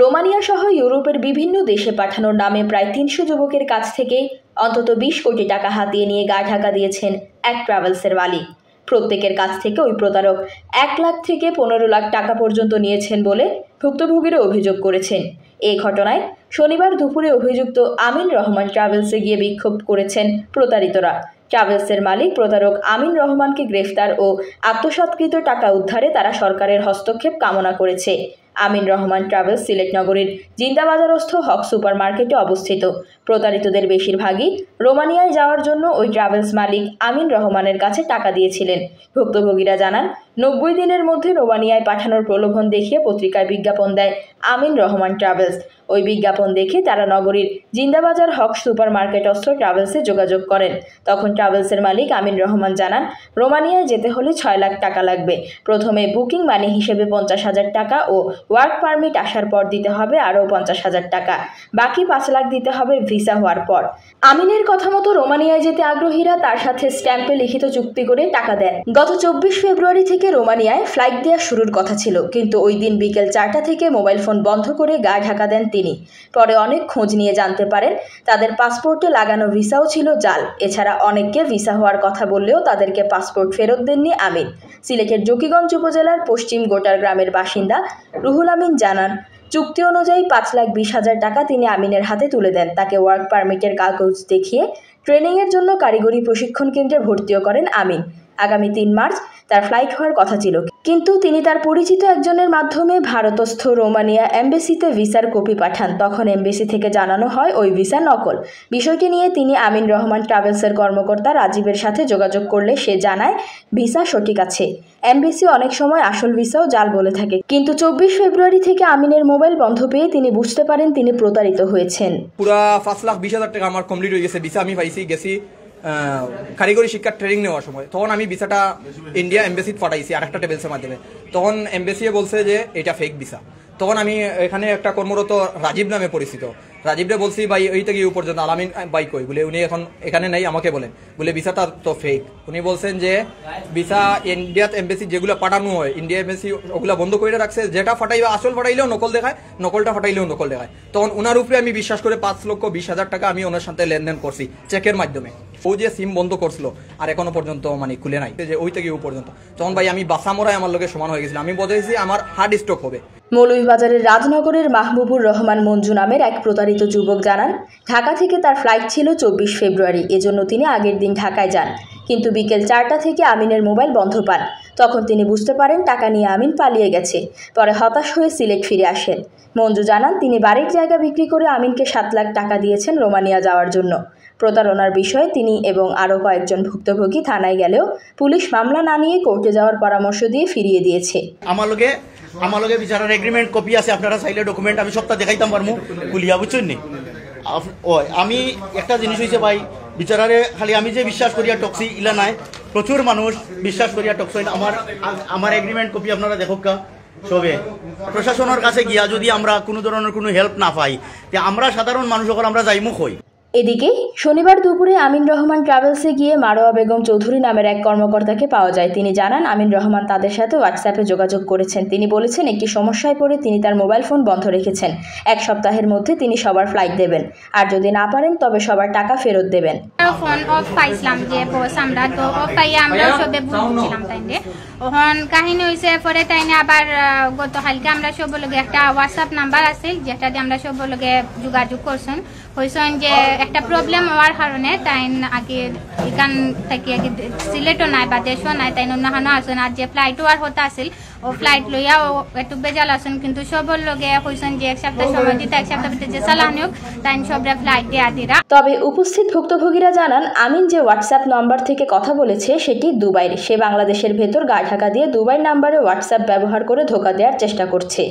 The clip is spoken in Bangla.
রোমানিয়া সহ ইউরোপের বিভিন্ন দেশে পাঠানোর নামে প্রায় ৩০০ যুবকের কাছ থেকে অন্তত ২০ কোটি টাকা হাতিয়ে নিয়ে গা ঢাকা দিয়েছেন এক ট্রাভেলসের মালিক। প্রত্যেকের কাছ থেকে ওই প্রতারক ১ লাখ থেকে ১৫ লাখ টাকা পর্যন্ত নিয়েছেন বলে ভুক্তভোগীরা অভিযোগ করেছেন। এই ঘটনায় শনিবার দুপুরে অভিযুক্ত আমিন রহমান ট্রাভেলসে গিয়ে বিক্ষোভ করেছেন প্রতারিতরা। ট্রাভেলসের মালিক প্রতারক আমিন রহমানকে গ্রেফতার ও আত্মসাৎকৃত টাকা উদ্ধারে তারা সরকারের হস্তক্ষেপ কামনা করেছে। আমিন রহমান ট্রাভেলস সিলেট নগরীর জিন্দাবাজারস্থ হক সুপার মার্কেটে অবস্থিত। প্রতারিতদের বেশিরভাগই রোমানিয়ায় যাওয়ার জন্য ওই ট্রাভেলস মালিক আমিন রহমানের কাছে টাকা দিয়েছিলেন। ভুক্তভোগীরা জানান, ৯০ দিনের মধ্যে রোমানিয়ায় পাঠানোর প্রলোভন দেখিয়ে পত্রিকায় বিজ্ঞাপন দেয় আমিন রহমান ট্রাভেলস। ওই বিজ্ঞাপন দেখে তারা নগরীর জিন্দাবাজার হক সুপার মার্কেটস্থ ট্রাভেলসে যোগাযোগ করেন। তখন ট্রাভেলসের মালিক আমিন রহমান জানান, রোমানিয়ায় যেতে হলে ৬ লাখ টাকা লাগবে। প্রথমে বুকিং মানি হিসেবে ৫০,০০০ টাকা ও ওয়ার্ক পারমিট আসার পর দিতে হবে আরও ৫০,০০০ টাকা। বাকি ৫ লাখ দিতে হবে ভিসা হওয়ার পর। আমিনের কথা মতো রোমানিয়ায় যেতে আগ্রহীরা তার সাথে স্ট্যাম্পে লিখিত চুক্তি করে টাকা দেন। গত ২৪ ফেব্রুয়ারি থেকে রোমানিয়ায় ফ্লাইট দেওয়া শুরুর কথা ছিল, কিন্তু ওই দিন বিকেল ৪টা থেকে মোবাইল ফোন বন্ধ করে গা ঢাকা দেন তিনি। পরে অনেক খোঁজ নিয়ে জানতে পারেন তাদের পাসপোর্টে লাগানো ভিসাও ছিল জাল। এছাড়া অনেককে ভিসা হওয়ার কথা বললেও তাদেরকে পাসপোর্ট ফেরত দেননি আমিন। সিলেটের জকিগঞ্জ উপজেলার পশ্চিম গোটার গ্রামের বাসিন্দা রুহুল আমিন জানান, চুক্তি অনুযায়ী ৫,২০,০০০ টাকা তিনি আমিনের হাতে তুলে দেন। তাকে ওয়ার্ক পারমিটের কাগজ দেখিয়ে ট্রেনিংয়ের জন্য কারিগরি প্রশিক্ষণ কেন্দ্রে ভর্তিও করেন আমিন। আগামী ৩ মার্চ তার ফ্লাইট হওয়ার কথা ছিল, কিন্তু তিনি তার পরিচিত একজনের মাধ্যমে ভারতস্থ রোমানিয়া এমবেসিতে ভিসার কপি পাঠান। তখন এমবেসি থেকে জানানো হয় ওই ভিসা নকল। বিষয়টি নিয়ে তিনি আমিন রহমান ট্রাভেলসের কর্মকর্তা রাজীবের সাথে যোগাযোগ করলে সে জানায় ভিসা সঠিক আছে। এমবেসি অনেক সময় আসল ভিসাও জাল বলে থাকে। কিন্তু ২৪ ফেব্রুয়ারি থেকে আমিনের মোবাইল বন্ধ পেয়ে তিনি বুঝতে পারেন তিনি প্রতারিত হয়েছেন। পুরা ৫,২০,০০০ টাকা আমার কমপ্লিট হয়ে গেছে। ভিসা আমি পাইছি, গেছি কারিগরি শিক্ষার ট্রেনিং নেওয়ার সময়। তখন আমি ভিসাটা ইন্ডিয়া এমবেসিতে পাঠাইছি আরেকটা ট্রাভেলসের মাধ্যমে। তখন এমবেসিয়ে বলছে যে এটা ফেক ভিসা। তখন আমি এখানে একটা কর্মরত রাজীব নামে পরিচিত রাজীবরে বলছি, ভাই এই থেকে পর্যন্ত আলামিন বাইক কই বলে, উনি এখন এখানে নেই, আমাকে বলেন বলে ভিসাটা তো ফেক। উনি বলছেন যে ভিসা ইন্ডিয়াত এমবেসি যেগুলো পাঠানো হয় ইন্ডিয়া এমবেসি ওগুলো বন্ধ করে রাখছে, যেটা ফাটাইবে আসল ফাটাইলেও নকল দেখায়, নকলটা ফাটাইলেও নকল দেখায়। তখন ওনার উপরে আমি বিশ্বাস করে ৫,২০,০০০ টাকা আমি ওনার সাথে লেনদেন করছি চেকের মাধ্যমে। ও যে সিম বন্ধ করছিল আর এখনো পর্যন্ত মানে খুলে নাই, যে ওই থেকে পর্যন্ত। তখন ভাই আমি বাসা মরাই আমার লোকের সমান হয়ে গেছিল। আমি বলেছি আমার হার্ড স্ট্রোক হবে। মৌলভীবাজারের রাজনগরের মাহবুবুর রহমান মঞ্জু নামের এক প্রতারিত যুবক জানান, ঢাকা থেকে তার ফ্লাইট ছিল ২৪ ফেব্রুয়ারি, এজন্য তিনি আগের দিন ঢাকায় যান। কিন্তু বিকেল ৪টা থেকে আমিনের মোবাইল বন্ধ পান। তখন তিনি বুঝতে পারেন টাকা নিয়ে আমিন পালিয়ে গেছে। পরে হতাশ হয়ে সিলেট ফিরে আসেন। মঞ্জু জানান, তিনি বাড়ির জায়গা বিক্রি করে আমিনকে ৭ লাখ টাকা দিয়েছেন রোমানিয়া যাওয়ার জন্য। প্রতারণার বিষয়ে তিনি এবং আরও কয়েকজন ভুক্তভোগী থানায় গেলেও পুলিশ মামলা না নিয়ে কোর্টে যাওয়ার পরামর্শ দিয়ে ফিরিয়ে দিয়েছে। আমার লগে বিচারের এগ্রিমেন্ট কপি আছে, আপনারা চাইলে ডকুমেন্ট আমি সবটা দেখাইতাম পারমু কুলিয়া, বুঝছেন নি? আমি একটা জিনিস হয়েছে ভাই, বিচারারে খালি আমি যে বিশ্বাস করিয়া টক্সি ইলা নাই, প্রচুর মানুষ বিশ্বাস করিয়া টক্সি। আমার এগ্রিমেন্ট কপি আপনারা দেখুক সবে। প্রশাসনের কাছে গিয়া যদি আমরা কোনো ধরনের কোনো হেল্প না পাই, আমরা সাধারণ মানুষ আমরা যাইমুখ হই। এদিকে শনিবার দুপুরে আমিন রহমান ট্রাভেলসে গিয়ে মারোয়া বেগম চৌধুরী নামের এক কর্মকর্তাকে পাওয়া যায়। তিনি জানান, আমিন রহমান তাদের সাথে হোয়াটসঅ্যাপে যোগাযোগ করেছেন। তিনি বলেছেন একটি সমস্যায় পড়ে তিনি তার মোবাইল ফোন বন্ধ রেখেছেন। ১ সপ্তাহের মধ্যে তিনি সবার ফ্লাইট দেবেন, আর যদি না পারেন তবে সবার টাকা ফেরত দেবেন। ফোন অফ পাইছিলাম যে বস আমরা তো অফ পাইয়া আমরা সবে বুঝছিলাম তাইনে। ওহন কাহিনী হয়েছে পরে তাইনে আবার গতকালকে আমরা সব লগে একটা হোয়াটসঅ্যাপ নাম্বার আছে যেটা দিয়ে আমরা সব লগে যোগাযোগ করছেন। হয়েছেন যে একটা প্রবলেম হওয়ার কারণে তাই আগে এখান থেকে আগে সিলেটও নাই বা দেশও নাই, তাই অন্যান্য আসেন। আর যে ফ্লাইটও আর হতে আসিল ও ফ্লাইট লইয়া ও একটু বেজাল আসেন, কিন্তু সবর লগে হয়েছেন যে ১ সপ্তাহ সময় দিতে, ১ সপ্তাহ ভিতরে যে চালানি হোক তাই সবরা ফ্লাইট দিয়ে দিরা। তবে উপস্থিত ভুক্তভোগীরা জানান, আমিন যে হোয়াটসঅ্যাপ নম্বর থেকে কথা বলেছে সেটি দুবাইয়ের। সে বাংলাদেশের ভেতর গা ঢাকা দিয়ে দুবাই নাম্বারে হোয়াটসঅ্যাপ ব্যবহার করে ধোঁকা দেওয়ার চেষ্টা করছে।